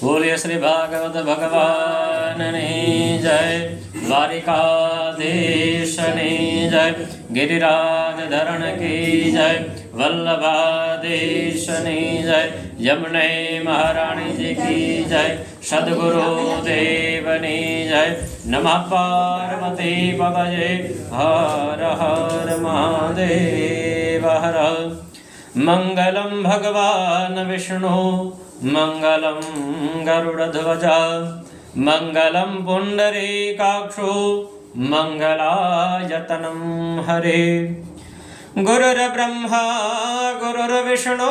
बोलिए श्री भागवत भगवान जय। द्वारिकाधीश जय। गिरिराज धरण की जय। वल्लभाधीश जय। यमुने महारानी जी की जय। सद्गुरु देवनी जय। नमः पार्वती पतये हर हर महादेव हर। मंगलम भगवान विष्णु मंगलम गरुड़ध्वज मंगलम पुंडरीकाक्षो मंगलायतनं हरे। गुरुर्ब्रह्मा गुरुर्विष्णु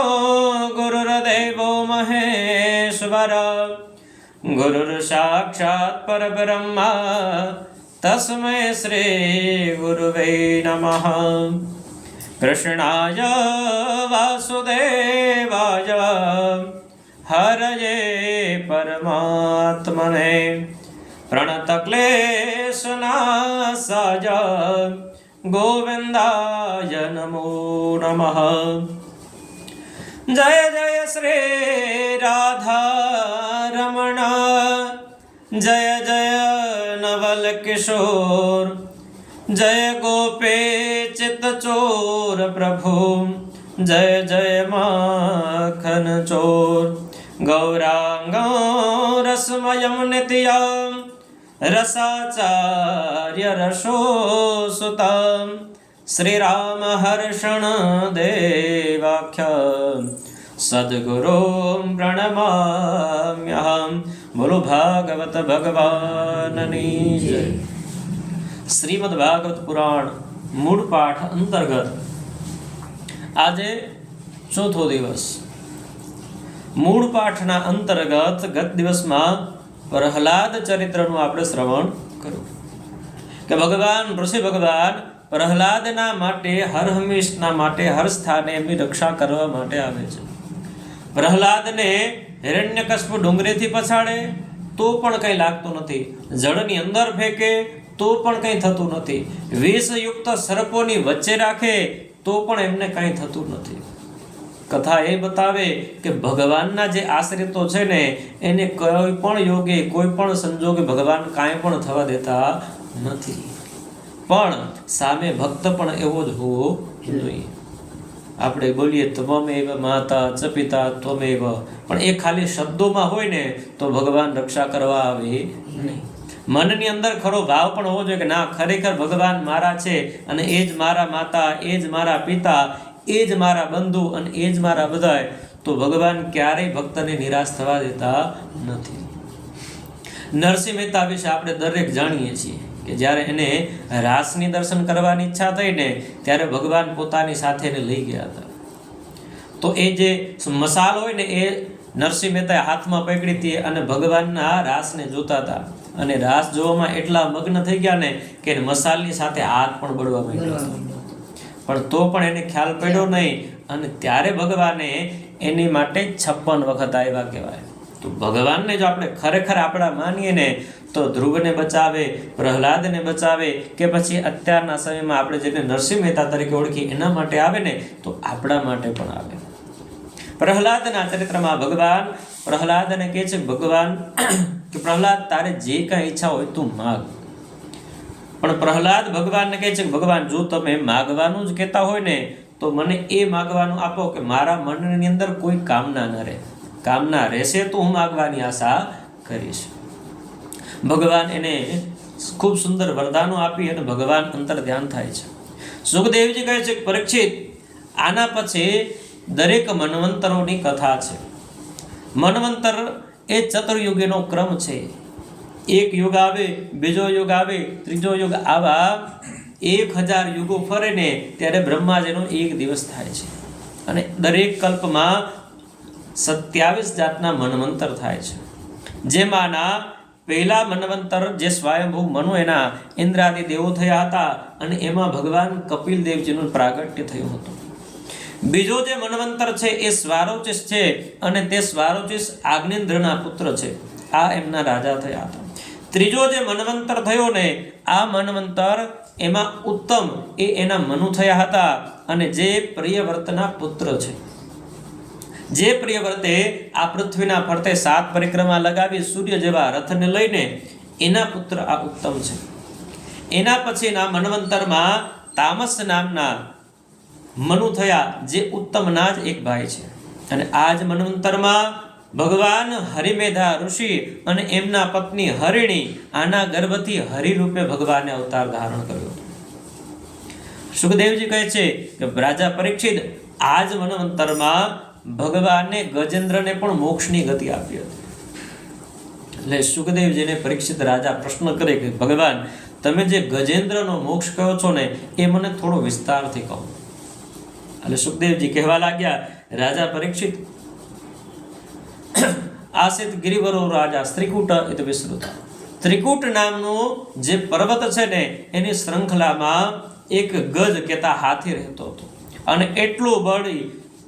गुरुर्देवो महेश्वर गुरुर्साक्षात् परब्रह्मा तस्मै श्री गुरुवे नमः। कृष्णाय वासुदेवाय हरये परमात्मने प्रणतक्लेशनाशाय गोविन्दाय नमो नमः। जय जय श्री राधा रमण जय जय नवल किशोर जय गोपी चित्तचोर प्रभु जय जय माखन चोर। गौरांगो रसमयं नित्यं रसाचार्य रसोसुतं श्रीराम हर्षण देवाख्यं सद्गुरुं प्रणमाम्यहं। बोलो भागवत भगवाननी जय। श्रीमद् भागवत पुराण मूળ પાઠ અંતર્ગત આજે ચોથો દિવસ। મૂળ પાઠના અંતર્ગત ગત દિવસમાં પ્રહલાદ ચરિત્રનું આપણે શ્રવણ કર્યું કે ભગવાન ઋષિ ભગવાન પ્રહલાદના માટે હર હંમેશના માટે હર સ્થાને એમની રક્ષા કરવા માટે આવે છે। પ્રહલાદને હિરણ્યકશ્યપ ડુંગરેથી પછાડે તો પણ કંઈ લાગતું નથી, જળની અંદર ફેંકે તો પણ કંઈ થતું નથી, વિષયુક્ત સર્પોની વચ્ચે રાખે તો પણ એમને કંઈ થતું નથી। કથા એ બતાવે કે ભગવાનના જે આશ્રિતો છે ને એને કોઈ પણ યોગે કોઈ પણ સંજોગે ભગવાન કાંઈ પણ થવા દેતા નથી, પણ સામે ભક્ત પણ એવો જ હોવો જોઈએ। આપણે બોલીએ ત્વમેવ માતા ચ પિતા ત્વમેવ, પણ એ ખાલી શબ્દોમાં હોય ને તો ભગવાન રક્ષા કરવા આવે નહીં। મનની અંદર ખરો ભાવ પણ હોવો જોઈએ કે ના, ખરેખર ભગવાન મારા છે અને એ જ મારા માતા, એ જ મારા પિતા, એ જ મારા બંધુ અને એ જ મારા બધાય, તો ભગવાન ક્યારેય ભક્તને નિરાશ થવા દેતા નથી। નરસિંહ મહેતા વિશે આપણે દરેક જાણીએ છીએ કે જ્યારે એને રાસની દર્શન કરવાની ઈચ્છા થઈ ને ત્યારે ભગવાન પોતાની સાથે એને લઈ ગયા હતા। તો એ જે મસાલ હોય ને એ નરસિંહ મહેતાએ હાથમાં પકડી હતી અને ભગવાનના રાસને જોતા હતા અને રાસ જોવામાં એટલા મગ્ન થઈ ગયા ને કે મસાલની સાથે હાથ પણ બળવા માંડ્યો, પણ તો પણ એને ખ્યાલ પડ્યો નહીં અને ત્યારે ભગવાને એની માટે 56 વખત આવ્યા કહેવાય। તો ભગવાનને જો આપણે ખરેખર આપણા માનીએ ને તો ધ્રુવને બચાવે, પ્રહલાદને બચાવે કે પછી અત્યારના સમયમાં આપણે જેને નરસિંહ મહેતા તરીકે ઓળખી એના માટે આવે ને તો આપણા માટે પણ આવે। પ્રહલાદના ચરિત્રમાં ભગવાન પ્રહલાદને કહે છે ભગવાન કે પ્રહલાદ તારે જે કાંઈ ઈચ્છા હોય તું માગ, પણ પ્રહલાદ ભગવાનને કહે છે કે ભગવાન જો તમે માગવાનું જ કહેતા હોય ને તો મને એ માગવાનું આપો કે મારા મનની અંદર કોઈ કામના ન રહે, કામના રહેશે તો હું માગવાની આશા કરીશ। ભગવાન એને ખૂબ સુંદર વરદાનો આપી અને ભગવાન અંતર ધ્યાન થાય છે। સુખદેવજી કહે છે કે પરીક્ષિત, આના પછી દરેક મન્વંતરોની કથા છે। મન્વંતર એ ચતુર્યુગીનો ક્રમ છે। એક યુગ આવે, બીજો યુગ આવે, ત્રીજો યુગ, આવા 1000 યુગો ફરે ને ત્યારે બ્રહ્માજીનો એક દિવસ થાય છે અને દરેક કલ્પમાં 27 જાતના મન્વંતર થાય છે। જેમાંના પહેલા મન્વંતર જે સ્વયંભૂ મનુ એના ઇન્દ્રાદિ દેવો થયા હતા અને એમાં ભગવાન કપિલ દેવજીનું પ્રાગટ્ય થયું હતું। બીજો જે મન્વંતર છે એ સ્વારોચિસ છે અને તે સ્વારોચિસ આગ્નેન્દ્રના પુત્ર છે, આ એમના રાજા થયા હતા। ત્રીજો જે મન્વંતર થયો ને આ મન્વંતર એમાં ઉત્તમ એ એના મનુ થયા હતા અને જે પ્રિયવ્રતના પુત્ર છે। જે પ્રિયવ્રતે આ પૃથ્વીના ફરતે 7 પરિક્રમા લગાવી સૂર્ય જેવા રથને લઈને, એના પુત્ર આ ઉત્તમ છે. એના પછીના મન્વંતરમાં તામસ નામના મનુ થયા, જે ઉત્તમના જ એક ભાઈ છે. અને આ જ મન્વંતરમાં ભગવાન હરિમેધા ઋષિ અને એમના પત્ની હરિણી, આના ગર્ભથી હરિરૂપે ભગવાને અવતાર ધારણ કર્યો. સુખદેવજી કહે છે કે રાજા પરીક્ષિત આ જ મન્વંતરમાં ભગવાને ગજેન્દ્રને પણ મોક્ષની ગતિ આપી હતી. એટલે સુખદેવજીને પરીક્ષિત રાજા પ્રશ્ન કરે કે ભગવાન, તમે જે ગજેન્દ્રનો મોક્ષ કહો છો ને, એ મને થોડો વિસ્તારથી કહો. એટલે સુખદેવજી કહેવા લાગ્યા, રાજા પરીક્ષિત, આસિત ગિરિવરો રાજા ત્રિકૂટ એ વિસ્તૃત. ત્રિકૂટ નામનો જે પર્વત છે ને, એની શૃંખલામાં એક ગજ કહેતા હાથી રહેતો હતો. અને એટલો બળી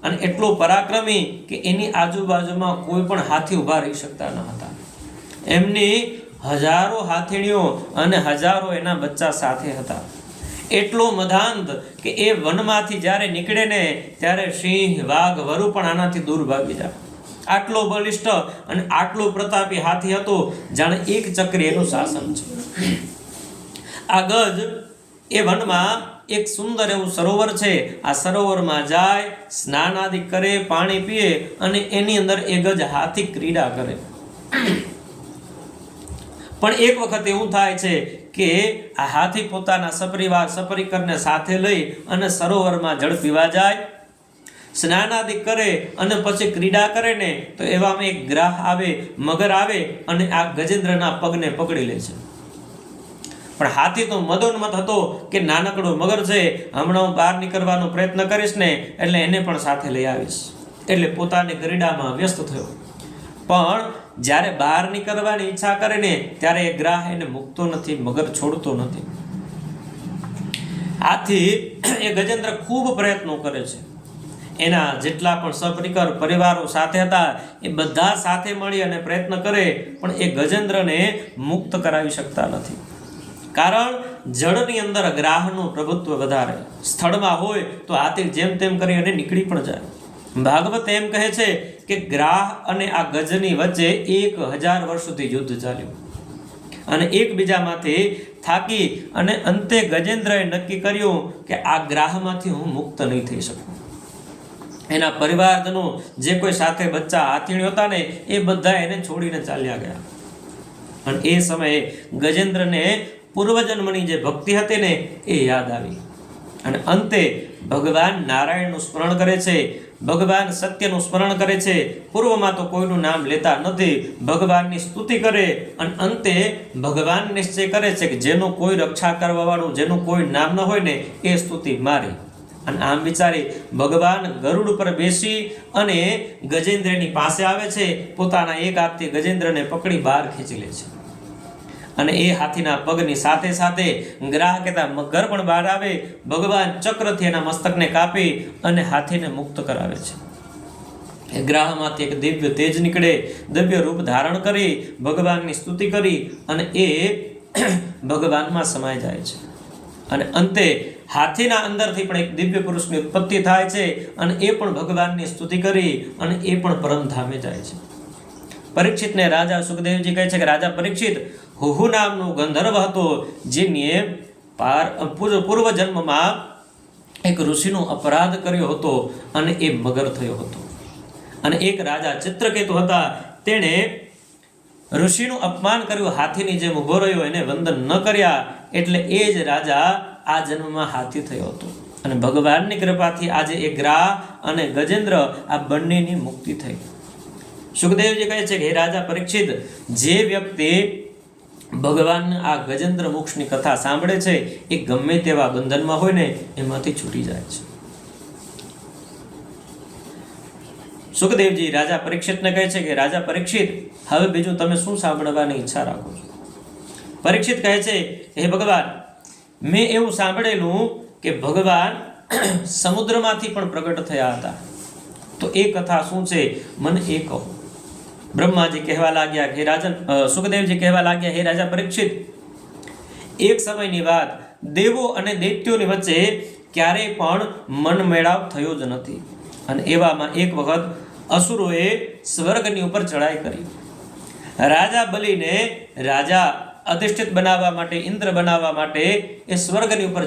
અને એટલો પરાક્રમી કે એની આજુબાજુમાં કોઈ પણ હાથી ઊભા રહી શકતા ન હતા. એમની હજારો હાથીણીઓ અને હજારો એના બચ્ચા સાથે હતા. એટલો મધાંત કે એ વનમાંથી જ્યારે નીકળે ને, ત્યારે સિંહ, વાઘ, વરુ પણ આનાથી દૂર ભાગી જાય. આટલો બલિષ્ઠ અને આટલો પ્રતાપી હાથી હતો, જાણે એક ચક્રી એનું શાસન છે. આ ગજ એ વનમાં એક સુંદર એવું સરોવર છે. આ સરોવરમાં જાય, સ્નાન આદિ કરે, પાણી પીએ, અને એની અંદર એ ગજ હાથી ક્રીડા કરે. પણ એક વખત એવું થાય છે કે આ હાથી પોતાના સપરિવાર સપરિકરને સાથે લઈ અને સરોવરમાં જળ પીવા જાય, સ્નાન આદિ કરે અને પછી ક્રીડા કરે ને, તો એવામાં એક ગ્રાહ આવે, મગર આવે અને આ ગજેન્દ્રના પગને પકડી લે છે. પણ હાથી તો મદોન્મત હતો કે નાનકડો મગર છે, હમણાં હું બહાર નીકળવાનો પ્રયત્ન કરીશ ને એટલે એને પણ સાથે લઈ આવીશ. એટલે પોતાની ક્રીડામાં વ્યસ્ત થયો. પણ જ્યારે બહાર નીકળવાની ઈચ્છા કરે ને, ત્યારે એ ગ્રાહ એને મૂકતો નથી, મગર છોડતો નથી. આથી એ ગજેન્દ્ર ખૂબ પ્રયત્નો કરે છે. એના જેટલા પણ સપરિકર પરિવારો સાથે હતા, એ બધા સાથે મળી અને પ્રયત્ન કરે, પણ એ ગજેન્દ્રને મુક્ત કરાવી શકતા નથી. કારણ જળની અંદર ગ્રાહનું પ્રભુત્વ વધારે. સ્થળમાં હોય તો હાથી જેમ તેમ કરી અને નીકળી પણ જાય. ભાગવત એમ કહે છે કે ગ્રાહ અને આ ગજની વચ્ચે 1000 વર્ષ સુધી યુદ્ધ ચાલ્યું. અને એકબીજામાંથી થાકી અને અંતે ગજેન્દ્રએ નક્કી કર્યું કે આ ગ્રાહમાંથી હું મુક્ત નહીં થઈ શકું. એના પરિવારજનો જે કોઈ સાથે બચ્ચા હાથીણી હતા ને, એ બધા એને છોડીને ચાલ્યા ગયા. અને એ સમયે ગજેન્દ્રને પૂર્વજન્મની જે ભક્તિ હતી ને, એ યાદ આવી. અને અંતે ભગવાન નારાયણનું સ્મરણ કરે છે, ભગવાન સત્યનું સ્મરણ કરે છે. પૂર્વમાં તો કોઈનું નામ લેતા નથી, ભગવાનની સ્તુતિ કરે, અને અંતે ભગવાન નિશ્ચય કરે છે કે જેનું કોઈ રક્ષા કરવા વાળું, જેનું કોઈ નામ ન હોય ને, એ સ્તુતિ મારી. અને આમ વિચારી ભગવાન ગરુડ પર બેસી અને ગજેન્દ્રની પાસે આવે છે. પોતાના એક હાથથી ગજેન્દ્રને પકડી બહાર ખેંચી લે છે. અને એ હાથીના પગની સાથે સાથે ગ્રાહ કહેતા મગર પણ બહાર આવે. ભગવાન ચક્રથી એના મસ્તકને કાપી અને હાથીને મુક્ત કરાવે છે. એ ગ્રાહમાંથી એક દિવ્ય તેજ નીકળે, દિવ્ય રૂપ ધારણ કરી ભગવાનની સ્તુતિ કરી અને એ ભગવાનમાં સમાઈ જાય છે. અને અંતે હાથીના અંદરથી પણ એક દિવ્ય પુરુષની ઉત્પત્તિ થાય છે, અને એ પણ ભગવાનની સ્તુતિ કરી અને એ પણ પરમધામે જાય છે. પરીક્ષિતને રાજા સુખદેવજી કહે છે કે રાજા પરીક્ષિત, હુહુ નામનો ગંધર્વ હતો, જેને પૂર્વજન્મમાં એક ઋષિનો અપરાધ કર્યો હતો અને એ મગર થયો હતો. અને એક રાજા ચિત્રકેતુ હતા, તેણે ઋષિનું અપમાન કર્યું, હાથીની જેમ ઊભો રહ્યો, એને વંદન ન કર્યા, એટલે એ જ રાજા આ જન્મમાં હાથી થયો હતો. અને ભગવાનની કૃપાથી આજે એ ગ્રાહ અને ગજેન્દ્ર આ બંનેની મુક્તિ થઈ. સુખદેવજી કહે છે કે હે રાજા પરીક્ષિત, જે વ્યક્તિ ભગવાન આ ગજેન્દ્ર મોક્ષની કથા સાંભળે છે, એ ગમે તેવા બંધનમાં હોય ને, એમાંથી છૂટી જાય છે. સુખદેવજી રાજા પરીક્ષિતને કહે છે કે રાજા પરીક્ષિત, હવે બીજું તમે શું સાંભળવાની ઈચ્છા રાખો છો? પરીક્ષિત કહે છે, હે ભગવાન, મેં એવું સાંભળેલું કે ભગવાન સમુદ્રમાંથી પણ પ્રગટ થયા હતા, તો એ કથા શું છે, મને એ કહો. બ્રહ્માજી કહેવા લાગ્યા, હે રાજન સુખદેવજી કહેવા લાગ્યા, હે રાજા પરીક્ષિત, એક સમયની વાત, દેવો અને દૈત્યોની વચ્ચે ક્યારેય પણ મન મેળાવ થયો જ નથી. અને એવામાં એક વખત અસુરોએ સ્વર્ગની ઉપર ચડાઈ કરી. રાજા બલિને રાજા અધિષ્ઠિત બનાવવા માટે, ઇન્દ્ર બનાવવા માટે એ સ્વર્ગની ઉપર